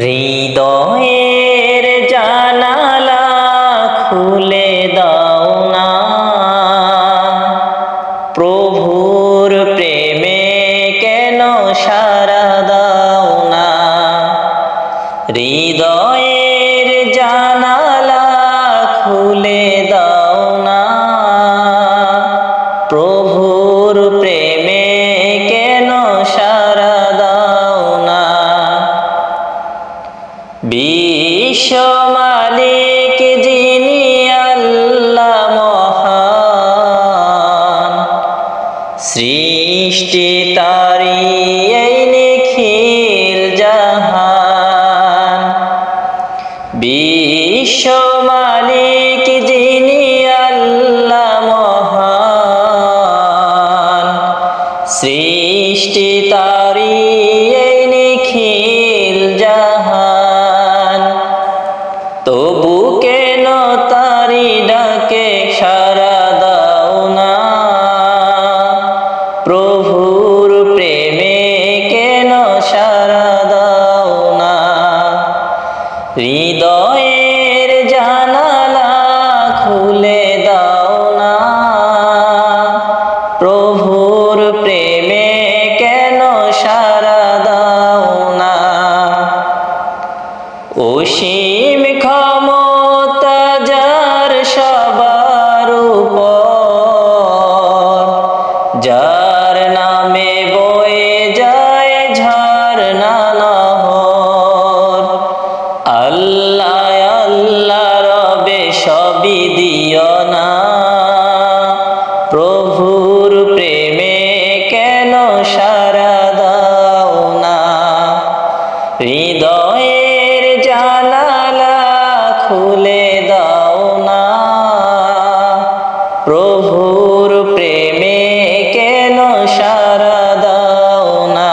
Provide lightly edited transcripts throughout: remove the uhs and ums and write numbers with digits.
হৃদয়ের জানালা খুলে দাও না, প্রভুর প্রেমে কেন সাড়া দাও না। হৃদয়ের জানালা খুলে দাও না, প্রভুর প্রেমে কেন সাড়া দাও না। বিশ্ব মালিক যিনি আল্লাহ মহান, সৃষ্টি তারি এই নিখিল জাহান। বিশ্ব মালিক যিনি আল্লাহ মহান, সৃষ্টি তারি এই নিখিল জাহান। তবু কেন তারি ডাকে সাড়া দাও না, প্রভুর প্রেমে কেন সাড়া দাও না। হৃদয়ের জানালা খুলে দাও না, প্রভুর প্রেমে কেন সাড়া দাও না। অসীম ক্ষমতা যার সবার উপর, যার নামে বয়ে যায় ঝরনা নহর। আল্লাহ আল্লাহ রবে সবই দিও না, প্রভুর প্রেমে কেন সাড়া দাও না। হৃদয়ের জানালা খুলে দাও না, প্রভুর প্রেমে কেন সাড়া দাও না।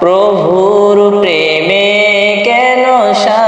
প্রভুর প্রেমে কেন সাড়া